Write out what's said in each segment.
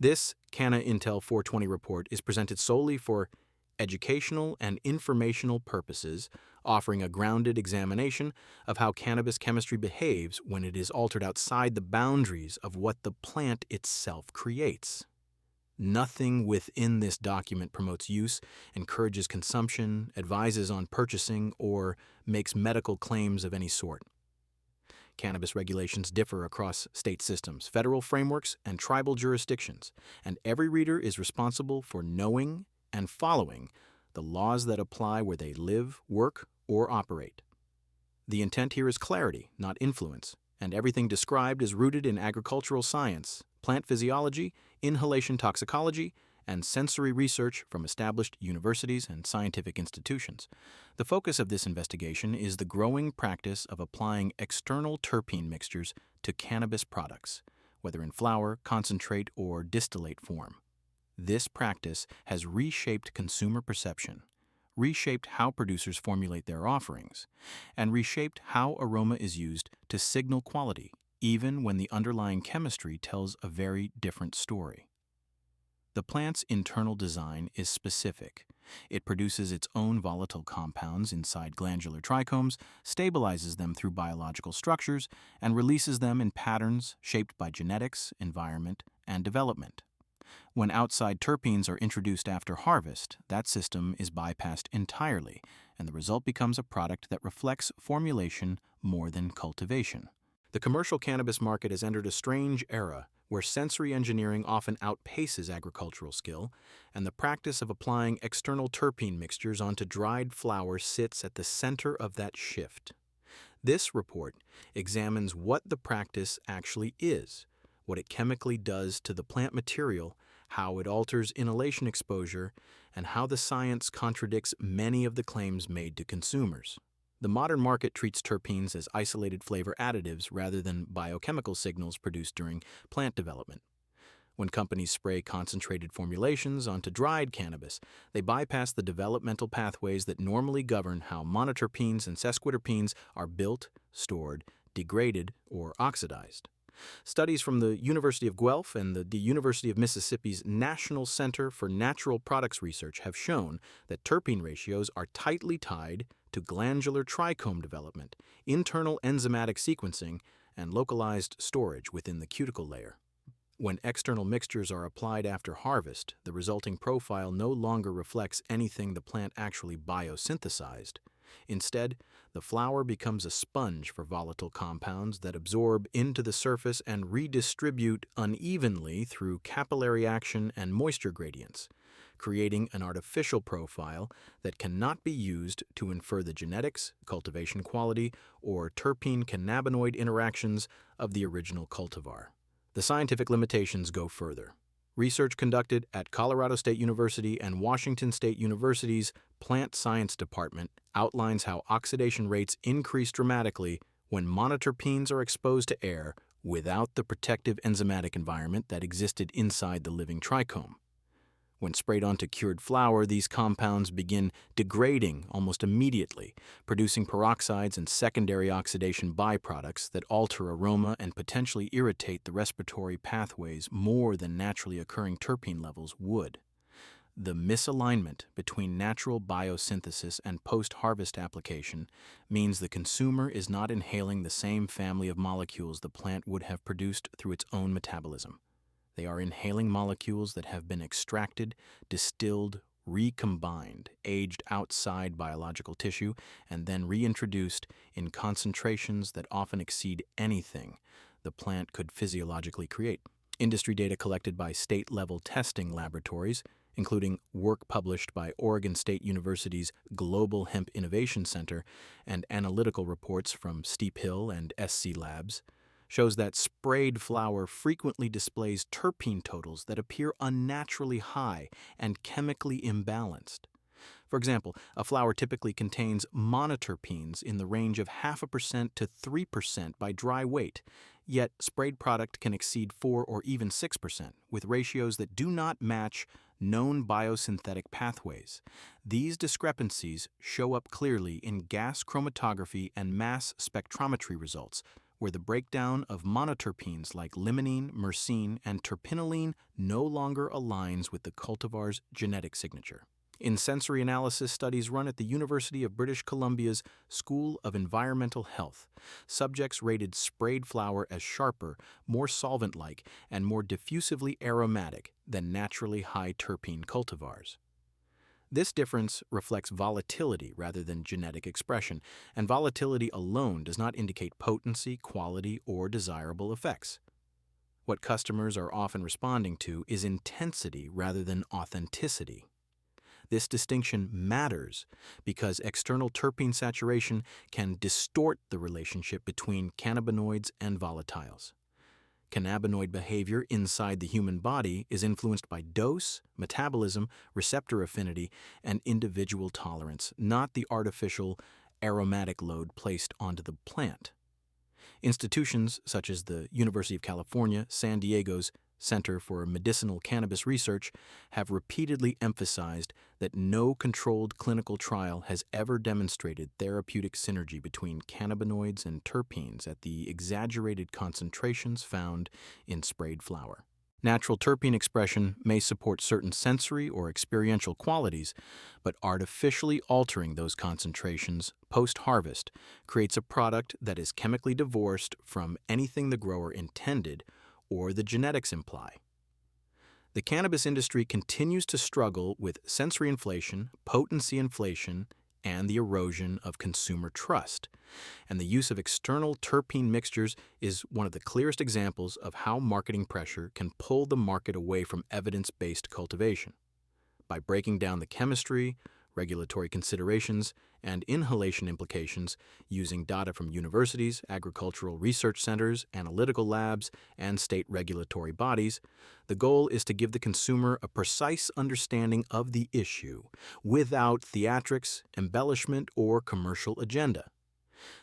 This Canna Intel 420 report is presented solely for educational and informational purposes, offering a grounded examination of how cannabis chemistry behaves when it is altered outside the boundaries of what the plant itself creates. Nothing within this document promotes use, encourages consumption, advises on purchasing, or makes medical claims of any sort. Cannabis regulations differ across state systems, federal frameworks, and tribal jurisdictions, and every reader is responsible for knowing and following the laws that apply where they live, work, or operate. The intent here is clarity, not influence, and everything described is rooted in agricultural science, plant physiology, inhalation toxicology, and sensory research from established universities and scientific institutions. The focus of this investigation is the growing practice of applying external terpene mixtures to cannabis products, whether in flower, concentrate, or distillate form. This practice has reshaped consumer perception, reshaped how producers formulate their offerings, and reshaped how aroma is used to signal quality, even when the underlying chemistry tells a very different story. The plant's internal design is specific. It produces its own volatile compounds inside glandular trichomes, stabilizes them through biological structures, and releases them in patterns shaped by genetics, environment, and development. When outside terpenes are introduced after harvest, that system is bypassed entirely, and the result becomes a product that reflects formulation more than cultivation. The commercial cannabis market has entered a strange era where sensory engineering often outpaces agricultural skill, and the practice of applying external terpene mixtures onto dried flower sits at the center of that shift. This report examines what the practice actually is, what it chemically does to the plant material, how it alters inhalation exposure, and how the science contradicts many of the claims made to consumers. The modern market treats terpenes as isolated flavor additives rather than biochemical signals produced during plant development. When companies spray concentrated formulations onto dried cannabis, they bypass the developmental pathways that normally govern how monoterpenes and sesquiterpenes are built, stored, degraded, or oxidized. Studies from the University of Guelph and the University of Mississippi's National Center for Natural Products Research have shown that terpene ratios are tightly tied to glandular trichome development, internal enzymatic sequencing, and localized storage within the cuticle layer. When external mixtures are applied after harvest, the resulting profile no longer reflects anything the plant actually biosynthesized. Instead, the flower becomes a sponge for volatile compounds that absorb into the surface and redistribute unevenly through capillary action and moisture gradients, creating an artificial profile that cannot be used to infer the genetics, cultivation quality, or terpene cannabinoid interactions of the original cultivar. The scientific limitations go further. Research conducted at Colorado State University and Washington State University's Plant Science Department outlines how oxidation rates increase dramatically when monoterpenes are exposed to air without the protective enzymatic environment that existed inside the living trichome. When sprayed onto cured flower, these compounds begin degrading almost immediately, producing peroxides and secondary oxidation byproducts that alter aroma and potentially irritate the respiratory pathways more than naturally occurring terpene levels would. The misalignment between natural biosynthesis and post-harvest application means the consumer is not inhaling the same family of molecules the plant would have produced through its own metabolism. They are inhaling molecules that have been extracted, distilled, recombined, aged outside biological tissue, and then reintroduced in concentrations that often exceed anything the plant could physiologically create. Industry data collected by state-level testing laboratories, including work published by Oregon State University's Global Hemp Innovation Center and analytical reports from Steep Hill and SC Labs, shows that sprayed flower frequently displays terpene totals that appear unnaturally high and chemically imbalanced. For example, a flower typically contains monoterpenes in the range of 0.5% to 3% by dry weight, yet sprayed product can exceed 4 or even 6%, with ratios that do not match known biosynthetic pathways. These discrepancies show up clearly in gas chromatography and mass spectrometry results, where the breakdown of monoterpenes like limonene, myrcene, and terpinolene no longer aligns with the cultivar's genetic signature. In sensory analysis studies run at the University of British Columbia's School of Environmental Health, subjects rated sprayed flower as sharper, more solvent-like, and more diffusively aromatic than naturally high terpene cultivars. This difference reflects volatility rather than genetic expression, and volatility alone does not indicate potency, quality, or desirable effects. What customers are often responding to is intensity rather than authenticity. This distinction matters because external terpene saturation can distort the relationship between cannabinoids and volatiles. Cannabinoid behavior inside the human body is influenced by dose, metabolism, receptor affinity, and individual tolerance, not the artificial aromatic load placed onto the plant. Institutions such as the University of California, San Diego's Center for Medicinal Cannabis Research have repeatedly emphasized that no controlled clinical trial has ever demonstrated therapeutic synergy between cannabinoids and terpenes at the exaggerated concentrations found in sprayed flower. Natural terpene expression may support certain sensory or experiential qualities, but artificially altering those concentrations post-harvest creates a product that is chemically divorced from anything the grower intended or the genetics imply. The cannabis industry continues to struggle with sensory inflation, potency inflation, and the erosion of consumer trust. And the use of external terpene mixtures is one of the clearest examples of how marketing pressure can pull the market away from evidence-based cultivation. By breaking down the chemistry, regulatory considerations, and inhalation implications using data from universities, agricultural research centers, analytical labs, and state regulatory bodies, the goal is to give the consumer a precise understanding of the issue without theatrics, embellishment, or commercial agenda.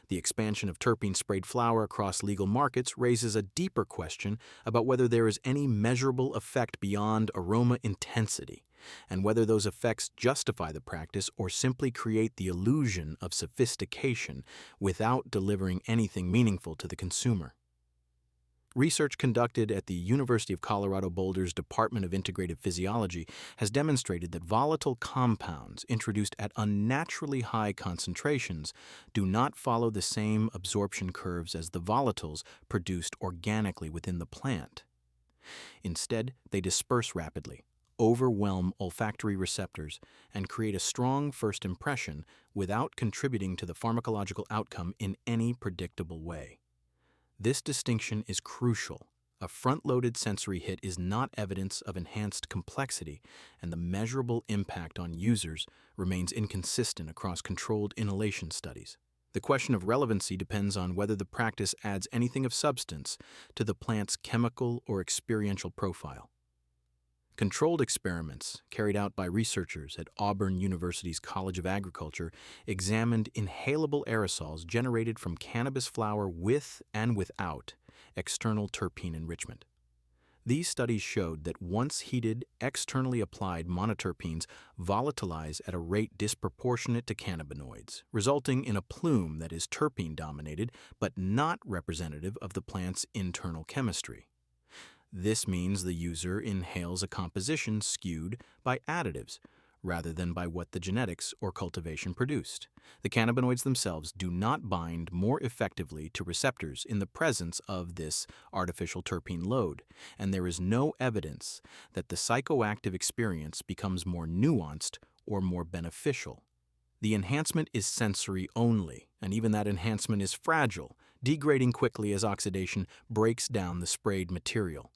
The expansion of terpene sprayed flower across legal markets raises a deeper question about whether there is any measurable effect beyond aroma intensity, and whether those effects justify the practice or simply create the illusion of sophistication without delivering anything meaningful to the consumer. Research conducted at the University of Colorado Boulder's Department of Integrative Physiology has demonstrated that volatile compounds introduced at unnaturally high concentrations do not follow the same absorption curves as the volatiles produced organically within the plant. Instead, they disperse rapidly, overwhelm olfactory receptors, and create a strong first impression without contributing to the pharmacological outcome in any predictable way. This distinction is crucial. A front-loaded sensory hit is not evidence of enhanced complexity, and the measurable impact on users remains inconsistent across controlled inhalation studies. The question of relevancy depends on whether the practice adds anything of substance to the plant's chemical or experiential profile. Controlled experiments carried out by researchers at Auburn University's College of Agriculture examined inhalable aerosols generated from cannabis flower with and without external terpene enrichment. These studies showed that once heated, externally applied monoterpenes volatilize at a rate disproportionate to cannabinoids, resulting in a plume that is terpene-dominated but not representative of the plant's internal chemistry. This means the user inhales a composition skewed by additives rather than by what the genetics or cultivation produced. The cannabinoids themselves do not bind more effectively to receptors in the presence of this artificial terpene load, and there is no evidence that the psychoactive experience becomes more nuanced or more beneficial. The enhancement is sensory only, and even that enhancement is fragile, degrading quickly as oxidation breaks down the sprayed material.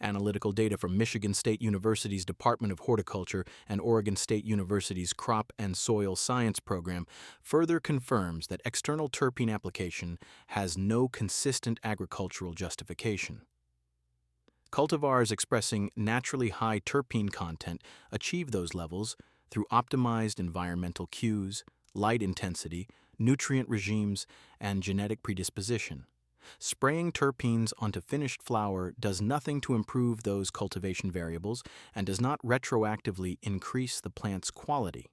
Analytical data from Michigan State University's Department of Horticulture and Oregon State University's Crop and Soil Science program further confirms that external terpene application has no consistent agricultural justification. Cultivars expressing naturally high terpene content achieve those levels through optimized environmental cues, light intensity, nutrient regimes, and genetic predisposition. Spraying terpenes onto finished flower does nothing to improve those cultivation variables and does not retroactively increase the plant's quality.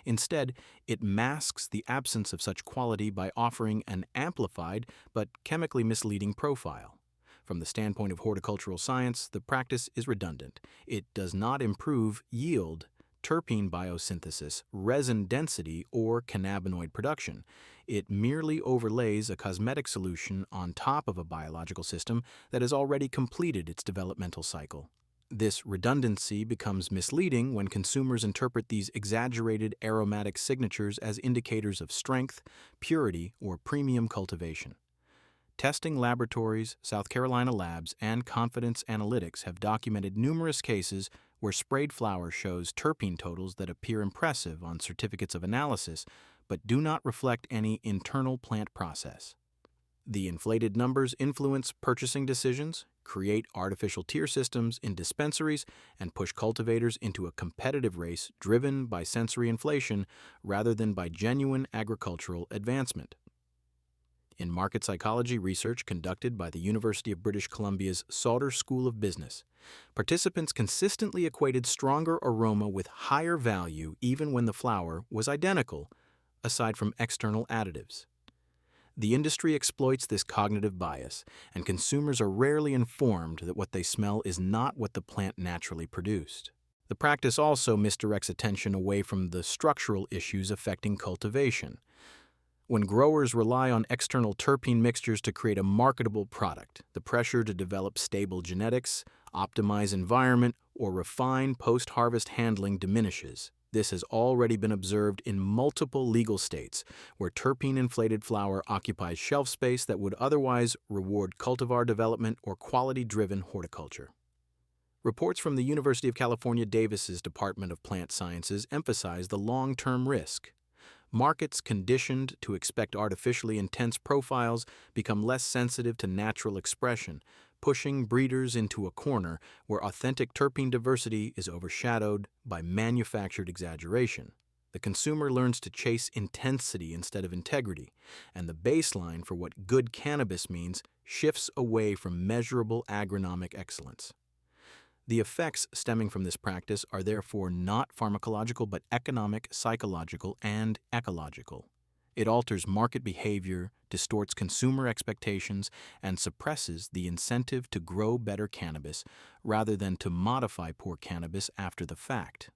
Instead, it masks the absence of such quality by offering an amplified but chemically misleading profile. From the standpoint of horticultural science, the practice is redundant. It does not improve yield, terpene biosynthesis, resin density, or cannabinoid production. It merely overlays a cosmetic solution on top of a biological system that has already completed its developmental cycle. This redundancy becomes misleading when consumers interpret these exaggerated aromatic signatures as indicators of strength, purity, or premium cultivation. Testing laboratories, South Carolina labs, and Confidence Analytics have documented numerous cases where sprayed flower shows terpene totals that appear impressive on certificates of analysis but do not reflect any internal plant process. The inflated numbers influence purchasing decisions, create artificial tier systems in dispensaries, and push cultivators into a competitive race driven by sensory inflation rather than by genuine agricultural advancement. In market psychology research conducted by the University of British Columbia's Sauder School of Business, participants consistently equated stronger aroma with higher value even when the flower was identical, aside from external additives. The industry exploits this cognitive bias, and consumers are rarely informed that what they smell is not what the plant naturally produced. The practice also misdirects attention away from the structural issues affecting cultivation. When growers rely on external terpene mixtures to create a marketable product, the pressure to develop stable genetics, optimize environment, or refine post-harvest handling diminishes. This has already been observed in multiple legal states, where terpene-inflated flower occupies shelf space that would otherwise reward cultivar development or quality-driven horticulture. Reports from the University of California, Davis's Department of Plant Sciences emphasize the long-term risk. Markets conditioned to expect artificially intense profiles become less sensitive to natural expression, pushing breeders into a corner where authentic terpene diversity is overshadowed by manufactured exaggeration. The consumer learns to chase intensity instead of integrity, and the baseline for what good cannabis means shifts away from measurable agronomic excellence. The effects stemming from this practice are therefore not pharmacological but economic, psychological, and ecological. It alters market behavior, distorts consumer expectations, and suppresses the incentive to grow better cannabis rather than to modify poor cannabis after the fact.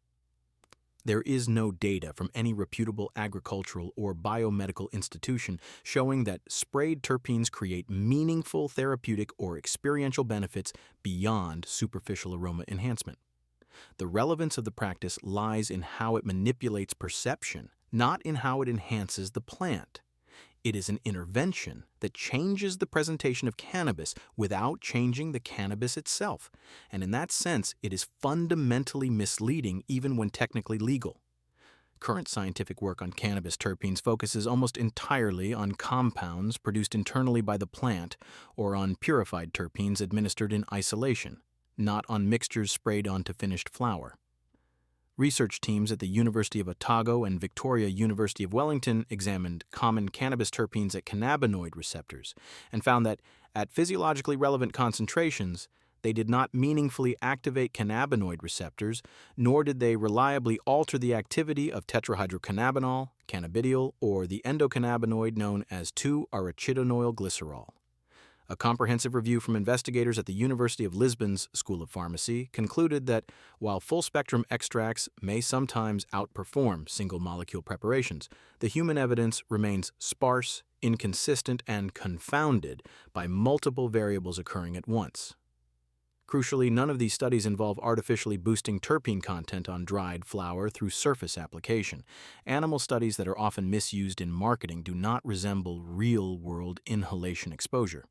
There is no data from any reputable agricultural or biomedical institution showing that sprayed terpenes create meaningful therapeutic or experiential benefits beyond superficial aroma enhancement. The relevance of the practice lies in how it manipulates perception, not in how it enhances the plant. It is an intervention that changes the presentation of cannabis without changing the cannabis itself, and in that sense, it is fundamentally misleading even when technically legal. Current scientific work on cannabis terpenes focuses almost entirely on compounds produced internally by the plant or on purified terpenes administered in isolation, not on mixtures sprayed onto finished flower. Research teams at the University of Otago and Victoria University of Wellington examined common cannabis terpenes at cannabinoid receptors and found that, at physiologically relevant concentrations, they did not meaningfully activate cannabinoid receptors, nor did they reliably alter the activity of tetrahydrocannabinol, cannabidiol, or the endocannabinoid known as 2-arachidonyl glycerol. A comprehensive review from investigators at the University of Lisbon's School of Pharmacy concluded that while full-spectrum extracts may sometimes outperform single-molecule preparations, the human evidence remains sparse, inconsistent, and confounded by multiple variables occurring at once. Crucially, none of these studies involve artificially boosting terpene content on dried flower through surface application. Animal studies that are often misused in marketing do not resemble real-world inhalation exposure.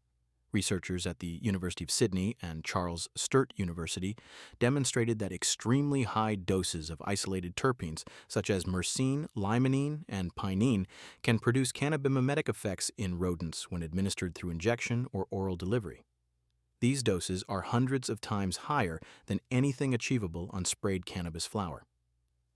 Researchers at the University of Sydney and Charles Sturt University demonstrated that extremely high doses of isolated terpenes, such as myrcene, limonene, and pinene, can produce cannabimimetic effects in rodents when administered through injection or oral delivery. These doses are hundreds of times higher than anything achievable on sprayed cannabis flower.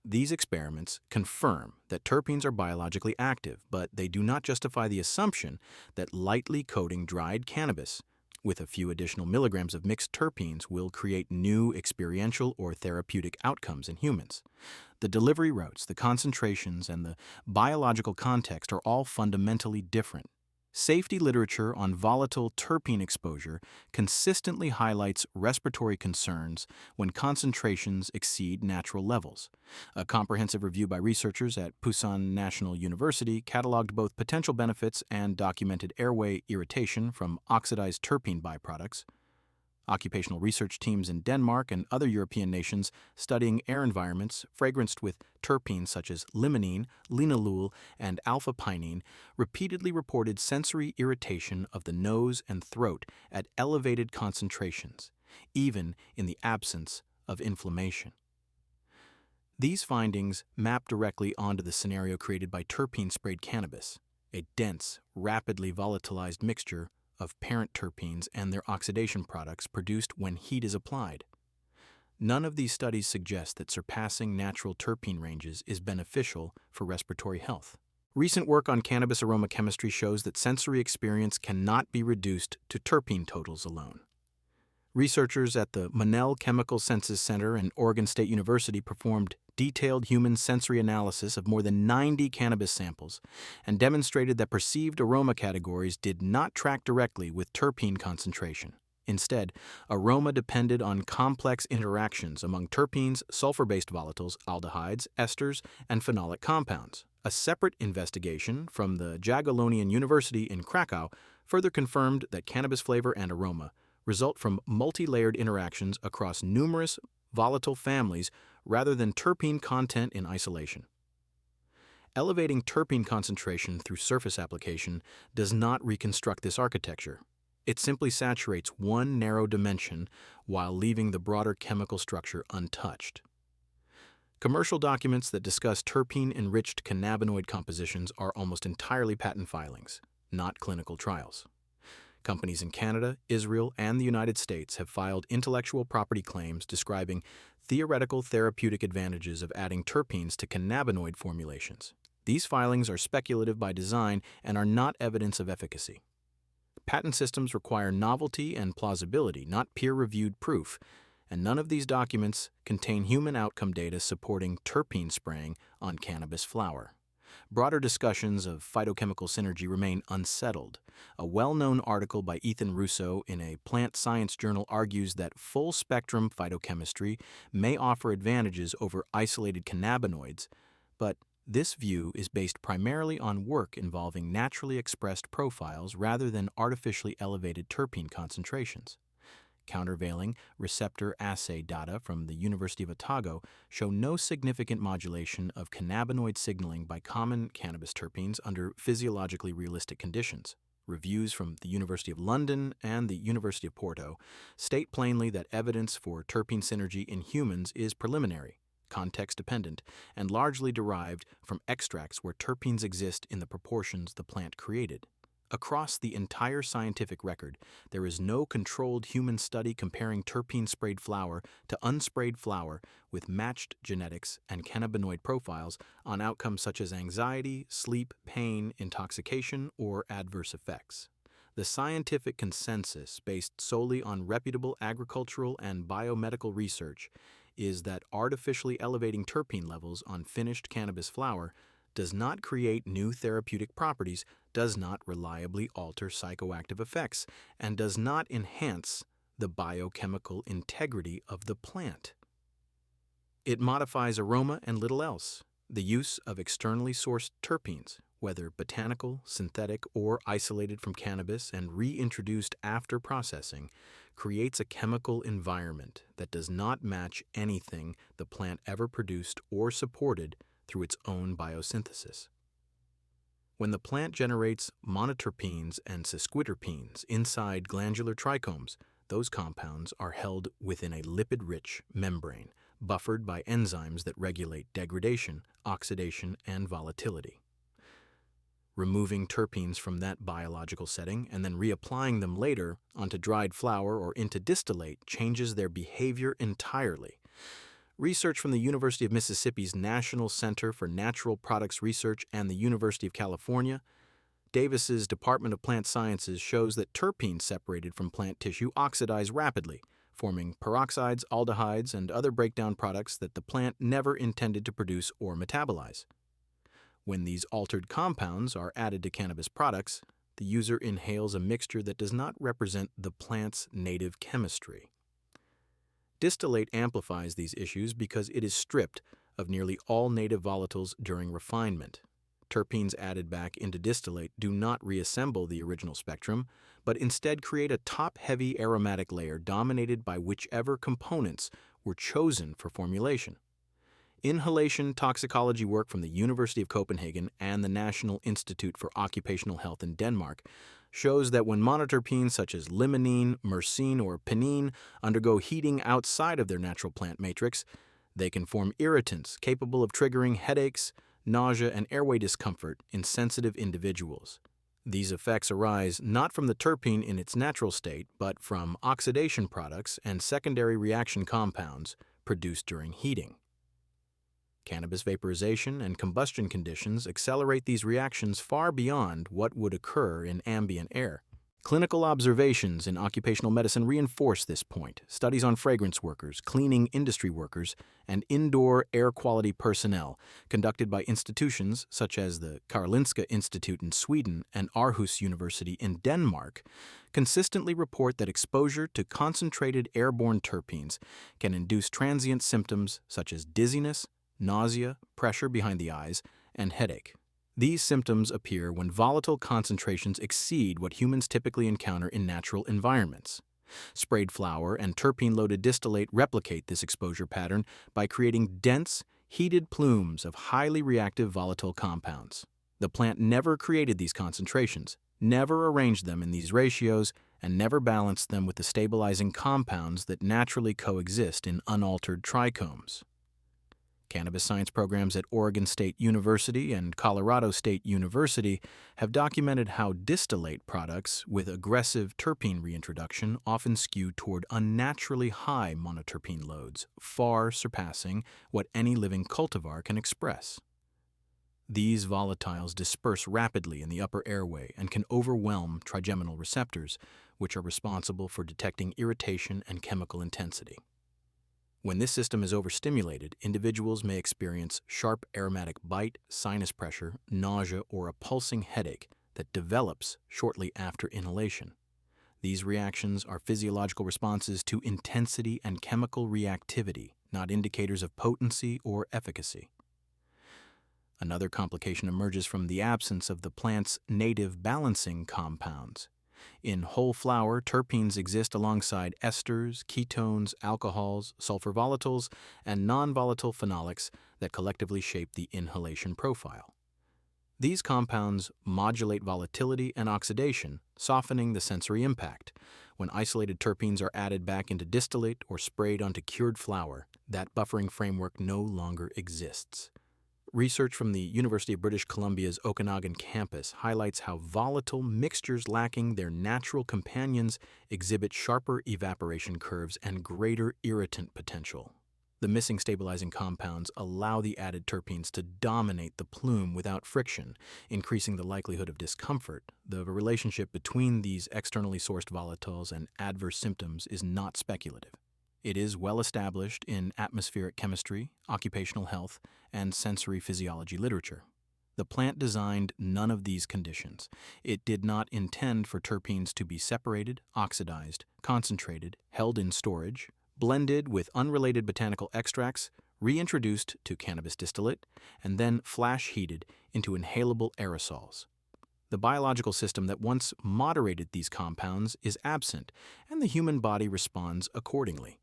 These experiments confirm that terpenes are biologically active, but they do not justify the assumption that lightly coating dried cannabis, with a few additional milligrams of mixed terpenes will create new experiential or therapeutic outcomes in humans. The delivery routes, the concentrations, and the biological context are all fundamentally different. Safety literature on volatile terpene exposure consistently highlights respiratory concerns when concentrations exceed natural levels. A comprehensive review by researchers at Pusan National University cataloged both potential benefits and documented airway irritation from oxidized terpene byproducts. Occupational research teams in Denmark and other European nations studying air environments fragranced with terpenes such as limonene, linalool, and alpha-pinene repeatedly reported sensory irritation of the nose and throat at elevated concentrations, even in the absence of inflammation. These findings map directly onto the scenario created by terpene-sprayed cannabis, a dense, rapidly volatilized mixture of parent terpenes and their oxidation products produced when heat is applied. None of these studies suggest that surpassing natural terpene ranges is beneficial for respiratory health. Recent work on cannabis aroma chemistry shows that sensory experience cannot be reduced to terpene totals alone. Researchers at the Monell Chemical Senses Center and Oregon State University performed detailed human sensory analysis of more than 90 cannabis samples and demonstrated that perceived aroma categories did not track directly with terpene concentration. Instead, aroma depended on complex interactions among terpenes, sulfur-based volatiles, aldehydes, esters, and phenolic compounds. A separate investigation from the Jagiellonian University in Krakow further confirmed that cannabis flavor and aroma result from multi-layered interactions across numerous volatile families rather than terpene content in isolation. Elevating terpene concentration through surface application does not reconstruct this architecture. It simply saturates one narrow dimension while leaving the broader chemical structure untouched. Commercial documents that discuss terpene-enriched cannabinoid compositions are almost entirely patent filings, not clinical trials. Companies in Canada, Israel, and the United States have filed intellectual property claims describing theoretical therapeutic advantages of adding terpenes to cannabinoid formulations. These filings are speculative by design and are not evidence of efficacy. Patent systems require novelty and plausibility, not peer-reviewed proof, and none of these documents contain human outcome data supporting terpene spraying on cannabis flower. Broader discussions of phytochemical synergy remain unsettled. A well-known article by Ethan Russo in a plant science journal argues that full-spectrum phytochemistry may offer advantages over isolated cannabinoids, but this view is based primarily on work involving naturally expressed profiles rather than artificially elevated terpene concentrations. Countervailing receptor assay data from the University of Otago show no significant modulation of cannabinoid signaling by common cannabis terpenes under physiologically realistic conditions. Reviews from the University of London and the University of Porto state plainly that evidence for terpene synergy in humans is preliminary, context-dependent, and largely derived from extracts where terpenes exist in the proportions the plant created. Across the entire scientific record, there is no controlled human study comparing terpene-sprayed flower to unsprayed flower with matched genetics and cannabinoid profiles on outcomes such as anxiety, sleep, pain, intoxication, or adverse effects. The scientific consensus, based solely on reputable agricultural and biomedical research, is that artificially elevating terpene levels on finished cannabis flower does not create new therapeutic properties, does not reliably alter psychoactive effects, and does not enhance the biochemical integrity of the plant. It modifies aroma and little else. The use of externally sourced terpenes, whether botanical, synthetic, or isolated from cannabis and reintroduced after processing, creates a chemical environment that does not match anything the plant ever produced or supported through its own biosynthesis. When the plant generates monoterpenes and sesquiterpenes inside glandular trichomes, those compounds are held within a lipid-rich membrane, buffered by enzymes that regulate degradation, oxidation, and volatility. Removing terpenes from that biological setting and then reapplying them later onto dried flower or into distillate changes their behavior entirely. Research from the University of Mississippi's National Center for Natural Products Research and the University of California Davis's Department of Plant Sciences shows that terpenes separated from plant tissue oxidize rapidly, forming peroxides, aldehydes, and other breakdown products that the plant never intended to produce or metabolize. When these altered compounds are added to cannabis products, the user inhales a mixture that does not represent the plant's native chemistry. Distillate amplifies these issues because it is stripped of nearly all native volatiles during refinement. Terpenes added back into distillate do not reassemble the original spectrum, but instead create a top-heavy aromatic layer dominated by whichever components were chosen for formulation. Inhalation toxicology work from the University of Copenhagen and the National Institute for Occupational Health in Denmark shows that when monoterpenes such as limonene, myrcene, or pinene undergo heating outside of their natural plant matrix, they can form irritants capable of triggering headaches, nausea, and airway discomfort in sensitive individuals. These effects arise not from the terpene in its natural state, but from oxidation products and secondary reaction compounds produced during heating. Cannabis vaporization and combustion conditions accelerate these reactions far beyond what would occur in ambient air. Clinical observations in occupational medicine reinforce this point. Studies on fragrance workers, cleaning industry workers, and indoor air quality personnel conducted by institutions such as the Karolinska Institute in Sweden and Aarhus University in Denmark consistently report that exposure to concentrated airborne terpenes can induce transient symptoms such as dizziness, nausea, pressure behind the eyes, and headache. These symptoms appear when volatile concentrations exceed what humans typically encounter in natural environments. Sprayed flower and terpene-loaded distillate replicate this exposure pattern by creating dense, heated plumes of highly reactive volatile compounds. The plant never created these concentrations, never arranged them in these ratios, and never balanced them with the stabilizing compounds that naturally coexist in unaltered trichomes. Cannabis science programs at Oregon State University and Colorado State University have documented how distillate products with aggressive terpene reintroduction often skew toward unnaturally high monoterpene loads, far surpassing what any living cultivar can express. These volatiles disperse rapidly in the upper airway and can overwhelm trigeminal receptors, which are responsible for detecting irritation and chemical intensity. When this system is overstimulated, individuals may experience sharp aromatic bite, sinus pressure, nausea, or a pulsing headache that develops shortly after inhalation. These reactions are physiological responses to intensity and chemical reactivity, not indicators of potency or efficacy. Another complication emerges from the absence of the plant's native balancing compounds. In whole flower, terpenes exist alongside esters, ketones, alcohols, sulfur volatiles, and non-volatile phenolics that collectively shape the inhalation profile. These compounds modulate volatility and oxidation, softening the sensory impact. When isolated terpenes are added back into distillate or sprayed onto cured flower, that buffering framework no longer exists. Research from the University of British Columbia's Okanagan campus highlights how volatile mixtures lacking their natural companions exhibit sharper evaporation curves and greater irritant potential. The missing stabilizing compounds allow the added terpenes to dominate the plume without friction, increasing the likelihood of discomfort. The relationship between these externally sourced volatiles and adverse symptoms is not speculative. It is well established in atmospheric chemistry, occupational health, and sensory physiology literature. The plant designed none of these conditions. It did not intend for terpenes to be separated, oxidized, concentrated, held in storage, blended with unrelated botanical extracts, reintroduced to cannabis distillate, and then flash heated into inhalable aerosols. The biological system that once moderated these compounds is absent, and the human body responds accordingly.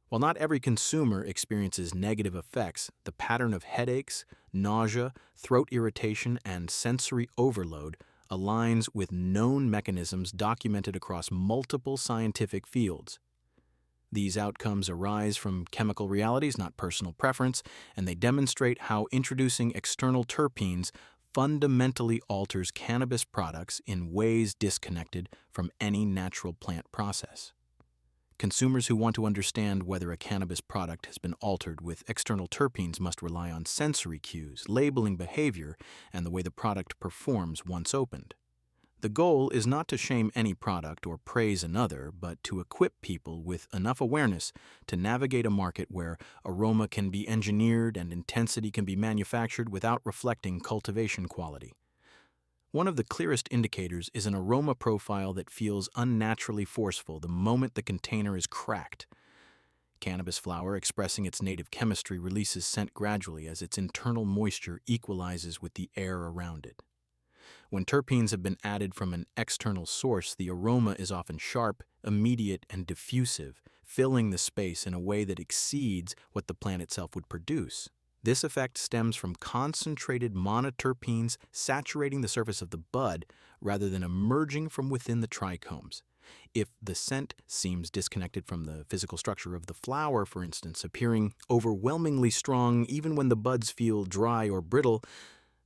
While not every consumer experiences negative effects, the pattern of headaches, nausea, throat irritation, and sensory overload aligns with known mechanisms documented across multiple scientific fields. These outcomes arise from chemical realities, not personal preference, and they demonstrate how introducing external terpenes fundamentally alters cannabis products in ways disconnected from any natural plant process. Consumers who want to understand whether a cannabis product has been altered with external terpenes must rely on sensory cues, labeling behavior, and the way the product performs once opened. The goal is not to shame any product or praise another, but to equip people with enough awareness to navigate a market where aroma can be engineered and intensity can be manufactured without reflecting cultivation quality. One of the clearest indicators is an aroma profile that feels unnaturally forceful the moment the container is cracked. Cannabis flower, expressing its native chemistry, releases scent gradually as its internal moisture equalizes with the air around it. When terpenes have been added from an external source, the aroma is often sharp, immediate, and diffusive, filling the space in a way that exceeds what the plant itself would produce. This effect stems from concentrated monoterpenes saturating the surface of the bud rather than emerging from within the trichomes. If the scent seems disconnected from the physical structure of the flower, for instance, appearing overwhelmingly strong even when the buds feel dry or brittle,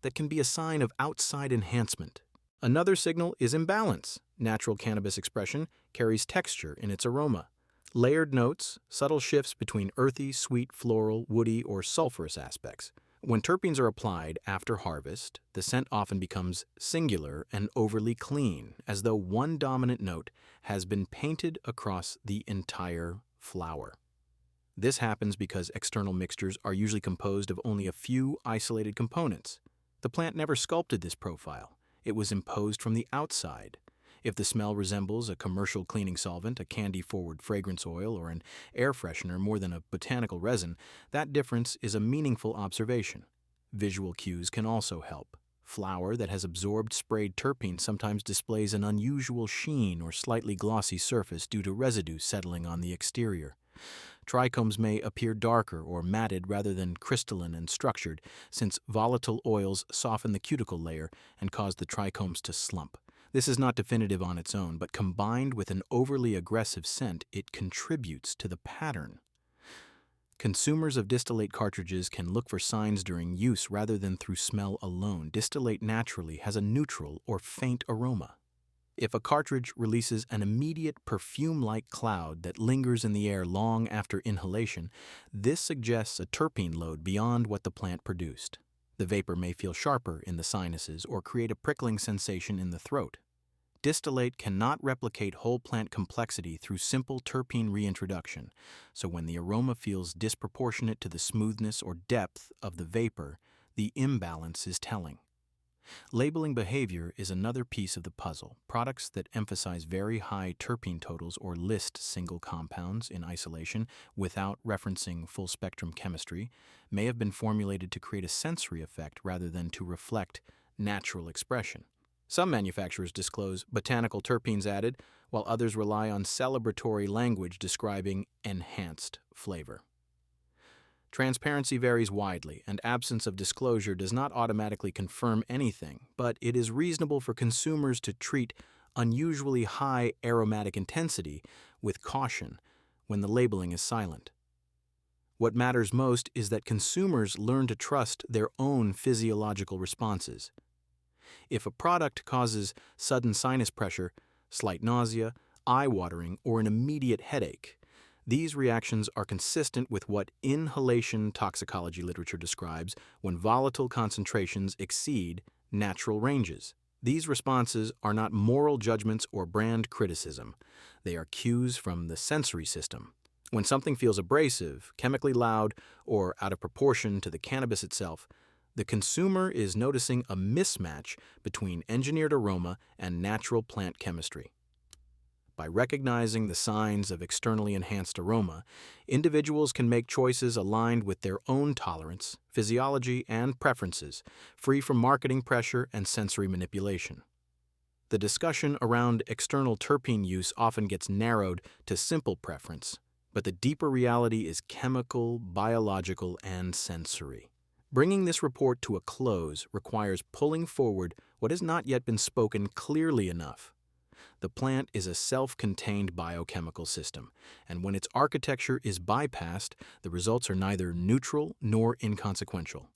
that can be a sign of outside enhancement. Another signal is imbalance. Natural cannabis expression carries texture in its aroma. Layered notes, subtle shifts between earthy, sweet, floral, woody, or sulfurous aspects. When terpenes are applied after harvest, the scent often becomes singular and overly clean, as though one dominant note has been painted across the entire flower. This happens because external mixtures are usually composed of only a few isolated components. The plant never sculpted this profile. It was imposed from the outside. If the smell resembles a commercial cleaning solvent, a candy-forward fragrance oil, or an air freshener more than a botanical resin, that difference is a meaningful observation. Visual cues can also help. Flour that has absorbed sprayed terpene sometimes displays an unusual sheen or slightly glossy surface due to residue settling on the exterior. Trichomes may appear darker or matted rather than crystalline and structured, since volatile oils soften the cuticle layer and cause the trichomes to slump. This is not definitive on its own, but combined with an overly aggressive scent, it contributes to the pattern. Consumers of distillate cartridges can look for signs during use rather than through smell alone. Distillate naturally has a neutral or faint aroma. If a cartridge releases an immediate perfume-like cloud that lingers in the air long after inhalation, this suggests a terpene load beyond what the plant produced. The vapor may feel sharper in the sinuses or create a prickling sensation in the throat. Distillate cannot replicate whole plant complexity through simple terpene reintroduction, so when the aroma feels disproportionate to the smoothness or depth of the vapor, the imbalance is telling. Labeling behavior is another piece of the puzzle. Products that emphasize very high terpene totals or list single compounds in isolation without referencing full-spectrum chemistry may have been formulated to create a sensory effect rather than to reflect natural expression. Some manufacturers disclose botanical terpenes added, while others rely on celebratory language describing enhanced flavor. Transparency varies widely, and absence of disclosure does not automatically confirm anything, but it is reasonable for consumers to treat unusually high aromatic intensity with caution when the labeling is silent. What matters most is that consumers learn to trust their own physiological responses. If a product causes sudden sinus pressure, slight nausea, eye-watering, or an immediate headache, these reactions are consistent with what inhalation toxicology literature describes when volatile concentrations exceed natural ranges. These responses are not moral judgments or brand criticism. They are cues from the sensory system. When something feels abrasive, chemically loud, or out of proportion to the cannabis itself, the consumer is noticing a mismatch between engineered aroma and natural plant chemistry. By recognizing the signs of externally enhanced aroma, individuals can make choices aligned with their own tolerance, physiology, and preferences, free from marketing pressure and sensory manipulation. The discussion around external terpene use often gets narrowed to simple preference, but the deeper reality is chemical, biological, and sensory. Bringing this report to a close requires pulling forward what has not yet been spoken clearly enough. The plant is a self-contained biochemical system, and when its architecture is bypassed, the results are neither neutral nor inconsequential.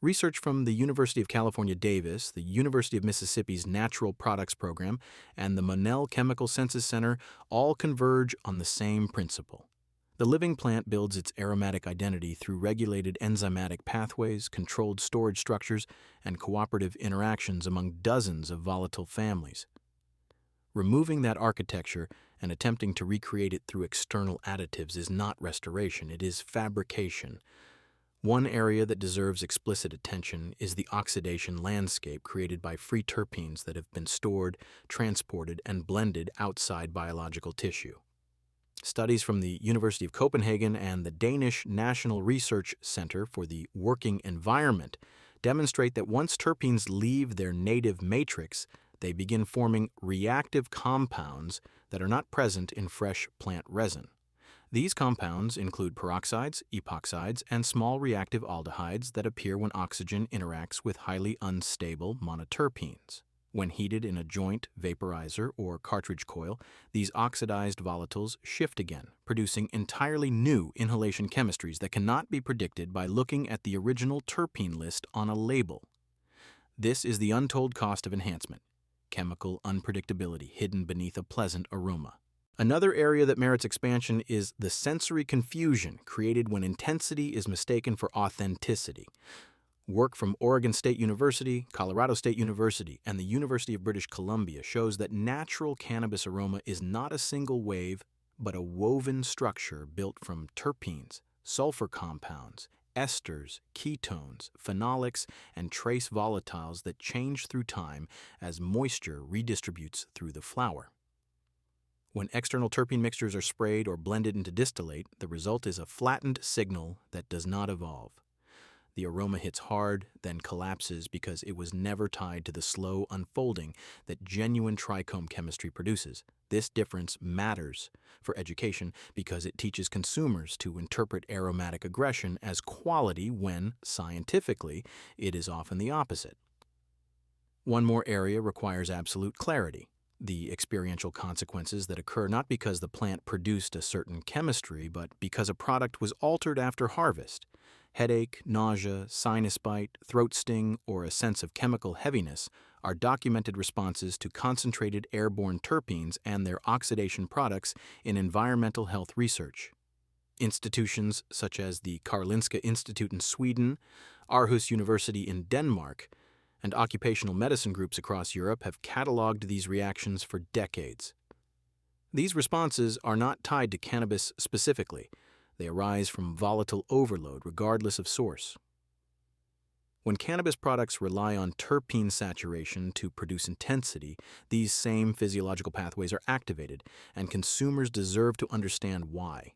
Research from the University of California, Davis, the University of Mississippi's Natural Products Program, and the Monell Chemical Senses Center all converge on the same principle. The living plant builds its aromatic identity through regulated enzymatic pathways, controlled storage structures, and cooperative interactions among dozens of volatile families. Removing that architecture and attempting to recreate it through external additives is not restoration, it is fabrication. One area that deserves explicit attention is the oxidation landscape created by free terpenes that have been stored, transported, and blended outside biological tissue. Studies from the University of Copenhagen and the Danish National Research Center for the Working Environment demonstrate that once terpenes leave their native matrix, they begin forming reactive compounds that are not present in fresh plant resin. These compounds include peroxides, epoxides, and small reactive aldehydes that appear when oxygen interacts with highly unstable monoterpenes. When heated in a joint, vaporizer, or cartridge coil, these oxidized volatiles shift again, producing entirely new inhalation chemistries that cannot be predicted by looking at the original terpene list on a label. This is the untold cost of enhancement, chemical unpredictability hidden beneath a pleasant aroma. Another area that merits expansion is the sensory confusion created when intensity is mistaken for authenticity. Work from Oregon State University, Colorado State University, and the University of British Columbia shows that natural cannabis aroma is not a single wave, but a woven structure built from terpenes, sulfur compounds, esters, ketones, phenolics, and trace volatiles that change through time as moisture redistributes through the flower. When external terpene mixtures are sprayed or blended into distillate, the result is a flattened signal that does not evolve. The aroma hits hard, then collapses because it was never tied to the slow unfolding that genuine trichome chemistry produces. This difference matters for education because it teaches consumers to interpret aromatic aggression as quality when, scientifically, it is often the opposite. One more area requires absolute clarity: the experiential consequences that occur not because the plant produced a certain chemistry, but because a product was altered after harvest. Headache, nausea, sinus bite, throat sting, or a sense of chemical heaviness are documented responses to concentrated airborne terpenes and their oxidation products in environmental health research. Institutions such as the Karolinska Institute in Sweden, Aarhus University in Denmark, and occupational medicine groups across Europe have cataloged these reactions for decades. These responses are not tied to cannabis specifically. They arise from volatile overload regardless of source. When cannabis products rely on terpene saturation to produce intensity, these same physiological pathways are activated, and consumers deserve to understand why.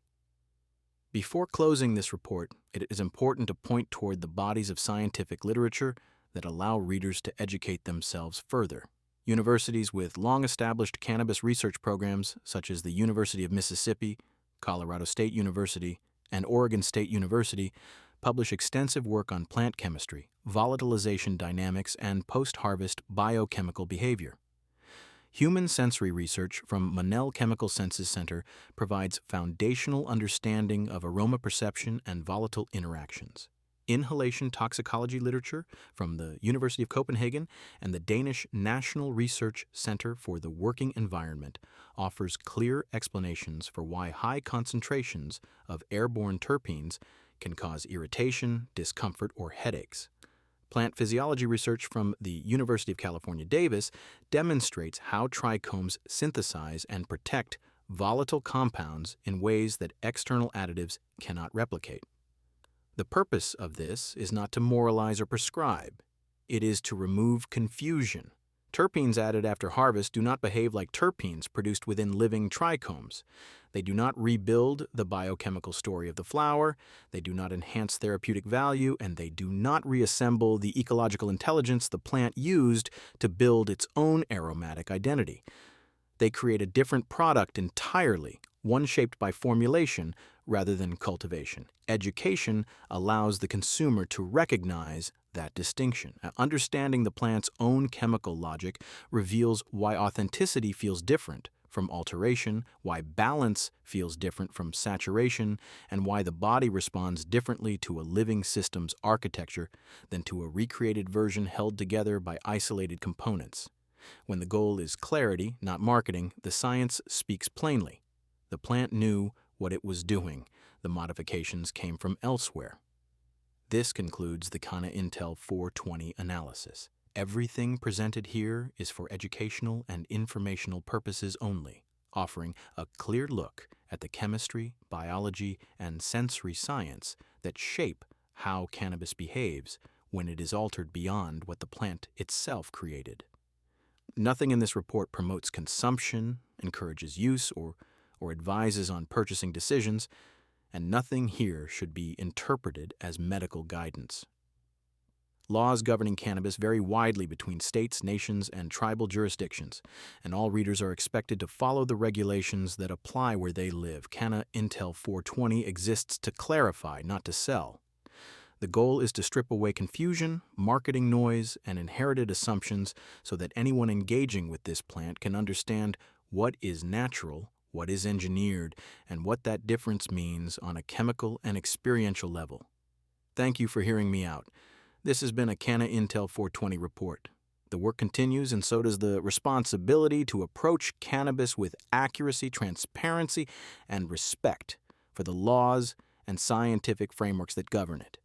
Before closing this report, it is important to point toward the bodies of scientific literature that allow readers to educate themselves further. Universities with long-established cannabis research programs, such as the University of Mississippi, Colorado State University, and Oregon State University, publish extensive work on plant chemistry, volatilization dynamics, and post-harvest biochemical behavior. Human sensory research from Monell Chemical Senses Center provides foundational understanding of aroma perception and volatile interactions. Inhalation toxicology literature from the University of Copenhagen and the Danish National Research Center for the Working Environment offers clear explanations for why high concentrations of airborne terpenes can cause irritation, discomfort, or headaches. Plant physiology research from the University of California, Davis demonstrates how trichomes synthesize and protect volatile compounds in ways that external additives cannot replicate. The purpose of this is not to moralize or prescribe. It is to remove confusion. Terpenes added after harvest do not behave like terpenes produced within living trichomes. They do not rebuild the biochemical story of the flower, they do not enhance therapeutic value, and they do not reassemble the ecological intelligence the plant used to build its own aromatic identity. They create a different product entirely, one shaped by formulation rather than cultivation. Education allows the consumer to recognize that distinction. Understanding the plant's own chemical logic reveals why authenticity feels different from alteration, why balance feels different from saturation, and why the body responds differently to a living system's architecture than to a recreated version held together by isolated components. When the goal is clarity, not marketing, the science speaks plainly. The plant knew what it was doing. The modifications came from elsewhere. This concludes the Kana Intel 420 analysis. Everything presented here is for educational and informational purposes only, offering a clear look at the chemistry, biology, and sensory science that shape how cannabis behaves when it is altered beyond what the plant itself created. Nothing in this report promotes consumption, encourages use, or advises on purchasing decisions, and nothing here should be interpreted as medical guidance. Laws governing cannabis vary widely between states, nations, and tribal jurisdictions, and all readers are expected to follow the regulations that apply where they live. Kana Intel 420 exists to clarify, not to sell. The goal is to strip away confusion, marketing noise, and inherited assumptions so that anyone engaging with this plant can understand what is natural, what is engineered, and what that difference means on a chemical and experiential level. Thank you for hearing me out. This has been a Kana Intel 420 report. The work continues, and so does the responsibility to approach cannabis with accuracy, transparency, and respect for the laws and scientific frameworks that govern it.